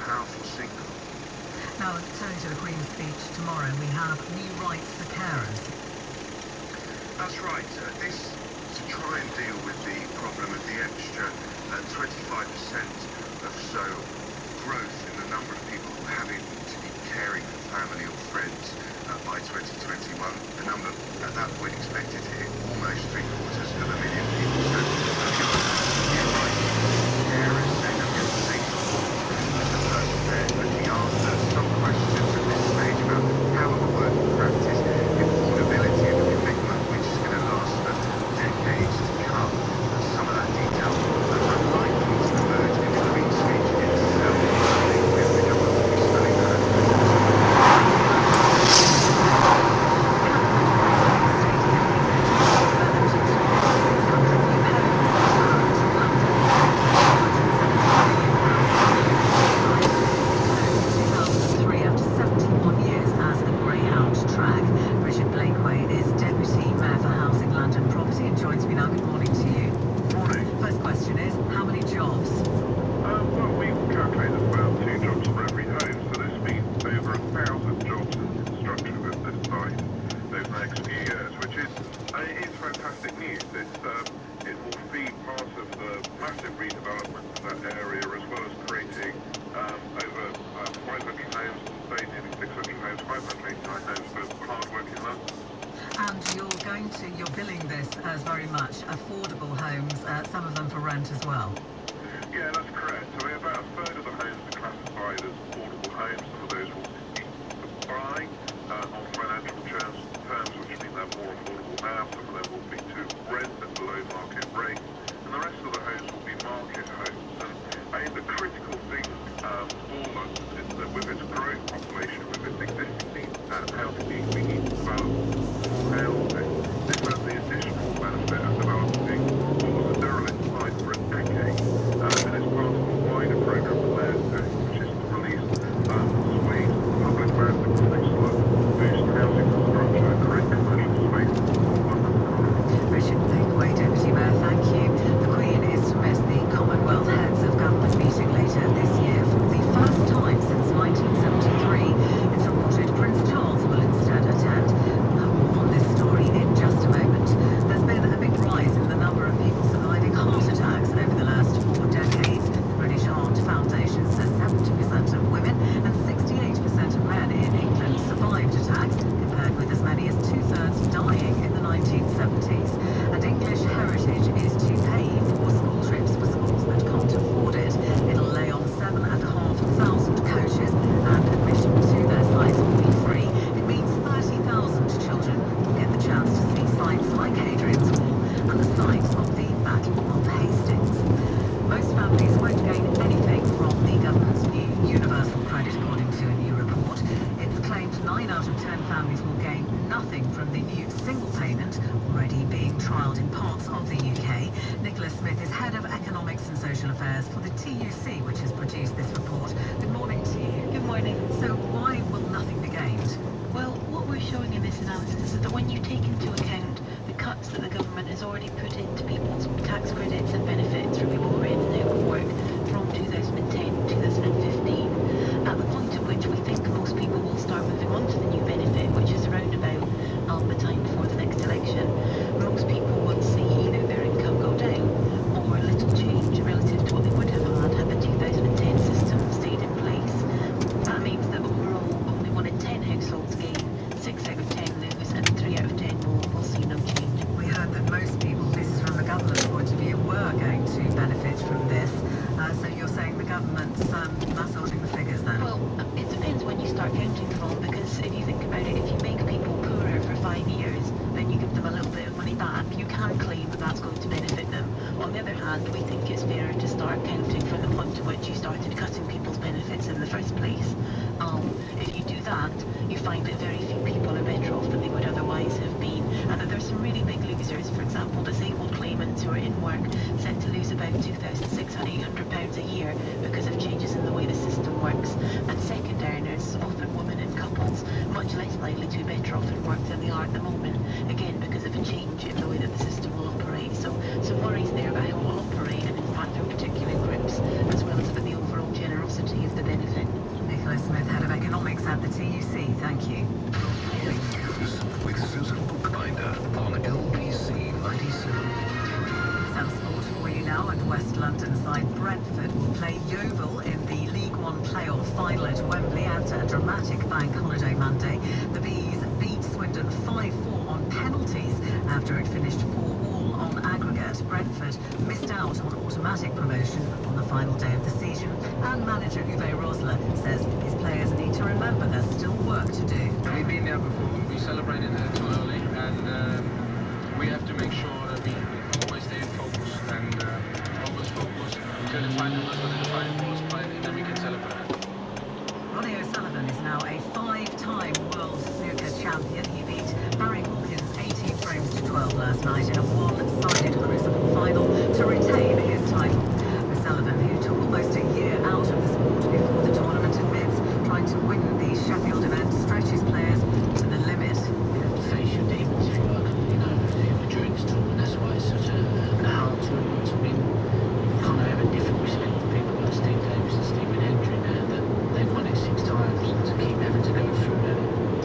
powerful signal. Now, turning to the Queen's speech tomorrow, we have new rights for carers. That's right. This to try and deal with the problem of the extra 25% of so growth in the number of people having to be caring for family or friends by 2021. A number at that point expected to hit almost 750,000 people. So looking at new rights for carers, saying they'll get the same support as the person they're looking after. Some questions at this stage about how it will work in practice, the affordability of a commitment which is going to last for decades to come. Some of that detail unlikely to emerge in the Queen's speech itself, but I think the government will be spelling that out over time. The Cabinet recently stated it will invest £7 to 600 new homes and London £270 million for community sites. Closed in 2003 after 71 years as a Greyhound track. Richard Blakeway is Deputy Mayor for Housing, Land and Property and joins me now. Good morning to you. Morning. First question is, how many jobs? Well, we calculated about 2 jobs for every home, so this means over 1,000 jobs in construction of this site over the next few years, which is fantastic news. It will feed part of the massive redevelopment of that area, as well as creating over 500 homes, say nearly 600 homes, 589 homes for hard-working London. And you're billing this as very much affordable homes, some of them for rent as well. Yeah, that's correct. So about a third of the homes are classified as affordable homes. Some of those will be to buy on financial terms, which mean they're more affordable now. Some of them will be to rent at below market rates. And the rest of the homes will be market homes. And I think the critical thing for London is that with its growing population, with its existing needs, housing needs, we need to develop more housing. This has the additional benefit of developing what was a derelict site for a decade, and it's part of a wider programme the Mayor's doing, which is to release swathes of public land across London, boost housing construction and create commercial space for the London economy. Richard Blakeway, Deputy Mayor, thank you. The Queen is to miss the Commonwealth Heads of Government meeting later this year. For the first time since 1973, it's reported Prince Charles will instead attend. More on this story in just a moment. There's been a big rise in the number of people surviving heart attacks over the last 4 decades. The British Heart Foundation says 70% of women and 68% of men in England survived attacks, compared with as many as 2/3 dying in the 1970s. And English Heritage is to pay for school trips for schools that can't afford it. It'll lay on 7,500 coaches and admission to their sites will be free. It means 30,000 children will get the chance to see sites like Hadrian's Wall and the site of the Battle of Hastings. Most families won't gain anything from the government's new universal credit, according to a new report. It's claimed 9 out of 10 families will gain nothing from the new single payment, already being trialled in parts of the UK. Nicola Smith is Head of Economics and Social Affairs for the TUC, which has produced this report. Good morning to you. Good morning. So why will nothing be gained? Well, what we're showing in this analysis is that when you take into account the cuts that the government has already put into people's tax credits and benefits for people who are in and out of work from 2010 and 2015, at the point at which we think most people will start moving on to the new benefit, which is around about the time before the next election, most people will see either their income go down or little change relative to what they would have had the 2010 system stayed in place. That means that overall only 1 in 10 households gain, 6 out of 10 lose, and 3 out of 10 will see no change. We heard that most people, this is from the government's point of view, were going to benefit from this. So you're saying the government's massaging the figures then? Well, it depends when you start counting from, because if you think about it, if you make people poorer for 5 years, then you give them a little bit of money back, you can claim that that's going to benefit them. On the other hand, we think it's fairer to start counting from the point at which you started cutting people's benefits in the first place. If you do that, you find that very few people are better off than they would otherwise have been, and that there's some really big losers. For example, disabled claimants who are in work set to lose about £2,600 a year because of changes in the way the system works, and second earners, often women and couples, much less likely to be better off in work than they are at the moment, again because of a change in the way that the system will operate. So some worries there about how it will operate and in fact for particular groups, as well as about the overall generosity of the benefit. economics at the TUC. Thank you. Morning News with Susan Bookbinder on LBC 97.3. Some sport for you now, and West London side Brentford will play Yeovil in the League One playoff final at Wembley after a dramatic bank holiday Monday. The Bees beat Swindon 5-4 on penalties after it finished 4-4 on aggregate. Brentford missed out on automatic promotion on the final day of the season, and manager Uwe Rosler says his players need to remember there's still work to do. We've been there before, we celebrated too early, and we have to make sure that we always stay in focus and always focus until the final whistle and the final ball is played, and then we can celebrate it. Ronnie O'Sullivan is now a 5-time world snooker champion. He beat Barry Hawkins 18 frames to 12 last night in a one-sided crucible final to retain his title. O'Sullivan, who took almost a year out of the sport before the tournament, admits trying to win the Sheffield event stretches players to the limit. You have to face your demons at work, during this tournament. That's why it's such a hard tournament to win. You kind of have a different respect for people like Steve Davis and Stephen Hendry now that they've won it 6 times, to keep having to go through that.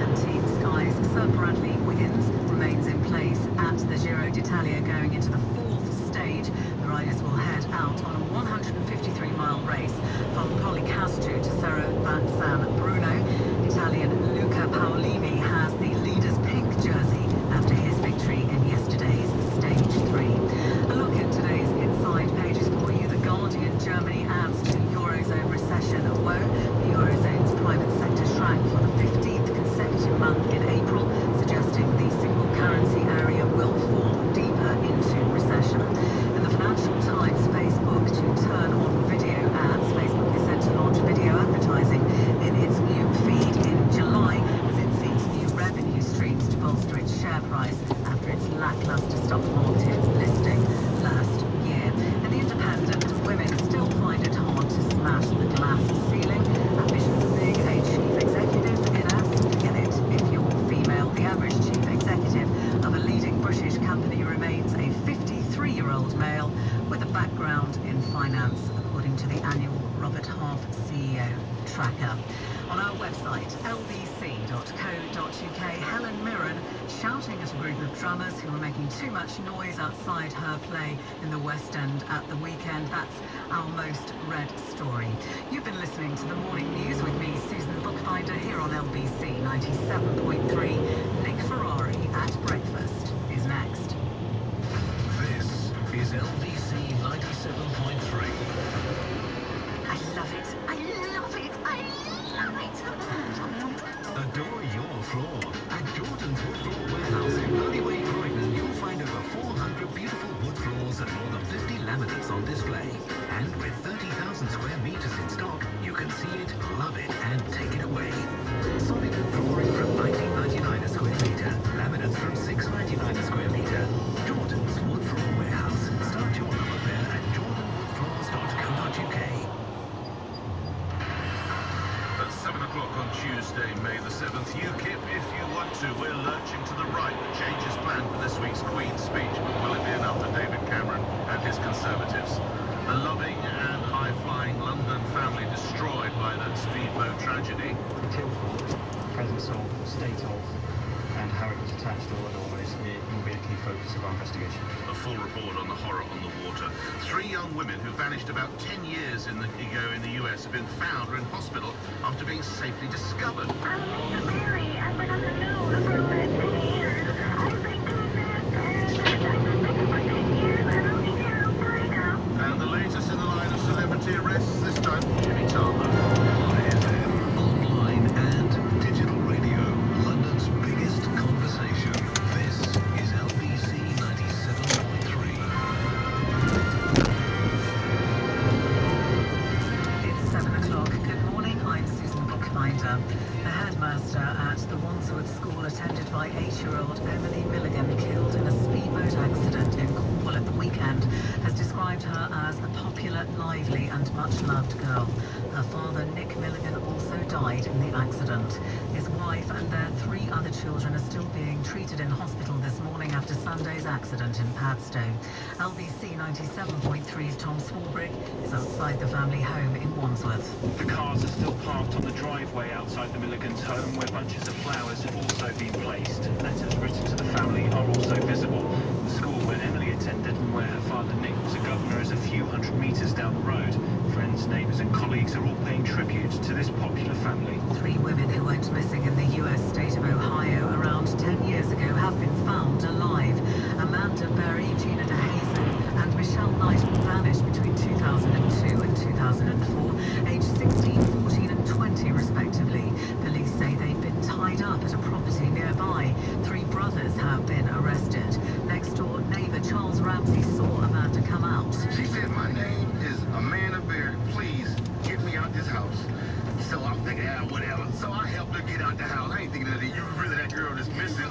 And Team Sky's Sir Bradley Wiggins remains in place at the Giro d'Italia going into the 4th stage. The riders will head out on a 153-mile race from Policastro to Cerro San Bruno. Italian Luca Paolini has the leader's pink jersey after his victory in yesterday's Stage 3. A look at today's inside pages for you. The Guardian: Germany adds to Eurozone recession woe. The Eurozone's private sector shrank for the 15th consecutive month in April, suggesting the single currency area will fall deeper into recession. In the Financial Times, Facebook to turn on video ads. Facebook is set to launch video advertising in its new feed in July as it seeks new revenue streams to bolster its share price after its lackluster stock market listing last year. In The Independent, women still find it hard to smash the glass ceiling. Ambitions big, a chief executive in us. Forget it if you're female. The average chief executive of a leading British company remains a 53-year-old male with a background in finance, according to the annual Robert Half CEO tracker. On our website, lbc.co.uk, Helen Mirren shouting at a group of drummers who were making too much noise outside her play in the West End at the weekend. That's our most read story. You've been listening to the Morning News with me, Susan Bookbinder, here on LBC 97.3. Nick Ferrari at breakfast is next. This is LBC 97.3. I love it. I love it. I love it. Adore your floor. At Jordan's Wood Floor Warehouse in Burnyway, Croydon, you'll find over 400 beautiful wood floors and more than 50 laminates on display. And with 30,000 square meters in stock, you can see it, love it, and take it away. Solid wood flooring from $19.99 a square meter. Laminates from $6.99 a square meter. Jordan's Wood Floor Warehouse. Start your love affair at jordanwoodfloors.co.uk. At 7 o'clock on Tuesday, May the 7th, UKIP, if you want to. We're lurching to the right. The change is planned for this week's Queen's speech, but will it be enough for David Cameron and his Conservatives? A loving and high-flying London family destroyed by that speedboat tragedy. Tilford, presence of, state of, and how it was attached or otherwise, it will be a key focus of our investigation. A full report on the horror on the water. 3 young women who vanished about 10 years ago in the US have been found or in hospital after being safely discovered. I'm Lisa Berry. I've been on the news for over 10 years. I've been doing this and I've been missing for 10 years and I'm here, I'm free now. And the latest in the line of celebrity arrests, this time Jimmy Tarbuck. On FM, online and digital radio. London's biggest conversation. This is LBC 97.3. It's 7 o'clock. Good morning, I'm Susan Bookbinder. The headmaster at the Wandsworth School, attended by 8-year-old Emily Milligan, killed in a speedboat accident in Cornwall at the weekend, has described her as a popular, lively and much-loved girl. Her father, Nick Milligan, also died. died in the accident. His wife and their 3 other children are still being treated in hospital this morning after Sunday's accident in Padstow. LBC 97.3's Tom Swarbrick is outside the family home in Wandsworth. The cars are still parked on the driveway outside the Milligans' home, where bunches of flowers have also been placed. Letters written to the family are also visible. The school where Emily attended and where her father Nick was a governor is a few hundred metres down the road. Friends, neighbours and colleagues are all paying tribute to this popular family. 3 women who went missing in the US state of Ohio around 10 years ago have been found alive. Amanda Berry, Gina DeHazen and Michelle Knight vanished between 2002 and 2004, aged 16, 14 and 20 respectively. Police say they'd been tied up at a property nearby. 3 brothers have been arrested. Next door neighbour Charles Ramsey saw Amanda come out. She said, "My name is Amanda Berry. Please get me out this house." So I'm thinking, whatever. So I helped her get out the house. I ain't thinking that you really that girl that's missing.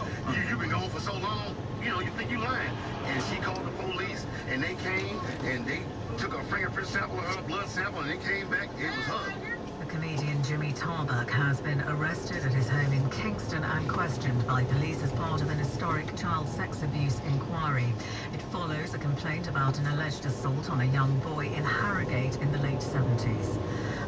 You've been gone for so long, you think you lying. And she called the police, and they came, and they took a fingerprint sample of her, blood sample, and it came back, it was her. The comedian Jimmy Tarbuck has been arrested at his home in Kingston and questioned by police as part of an historic child sex abuse inquiry. It follows a complaint about an alleged assault on a young boy in Harrogate in the late 70s.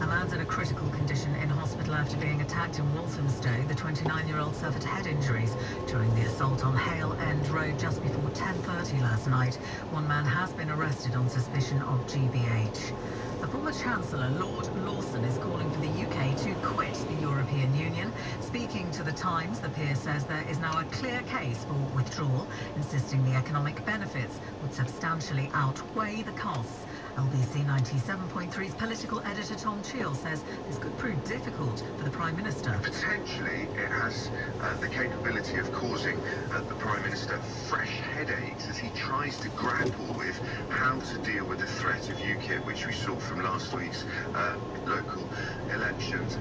A man's in a critical condition in hospital after being attacked in Walthamstow. The 29-year-old suffered head injuries during the assault on Hale End Road just before 10:30 last night. 1 man has been arrested on suspicion of GBH. The former Chancellor, Lord Lawson, is calling for the UK to quit the European Union. Speaking to The Times, the peer says there is now a clear case for withdrawal, insisting the economic benefits would substantially outweigh the costs. LBC 97.3's political editor Tom Cheel says this could prove difficult for the Prime Minister. Potentially, it has the capability of causing the Prime Minister fresh headaches as he tries to grapple with how to deal with the threat of UKIP, which we saw from last week's local elections,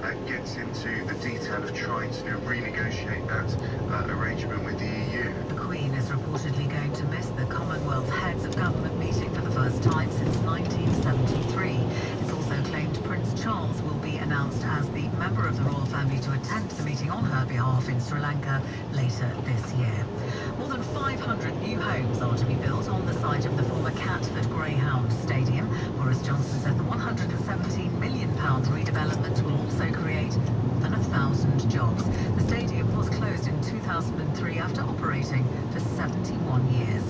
and gets into the detail of trying to renegotiate that arrangement with the EU. The Queen is reportedly going to miss the Commonwealth Heads of Government meeting for the first time since 1973. It's also claimed Prince Charles will be announced as the member of the royal family to attend the meeting on her behalf in Sri Lanka later this year. More than 500 new homes are to be built on the site of the former Catford Greyhound Stadium. Boris Johnson says the £117 million redevelopment will also create more than 1,000 jobs. The stadium was closed in 2003 after operating for 71 years.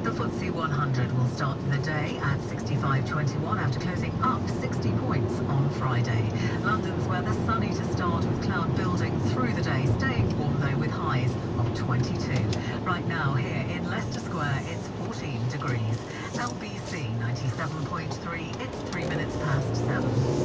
The FTSE 100 will start the day at 65.21 after closing up 60 points on Friday. London's weather sunny to start with cloud building through the day, staying warm though with highs of 22. Right now here in Leicester Square it's 14 degrees. LBC 97.3, it's 3 minutes past 7.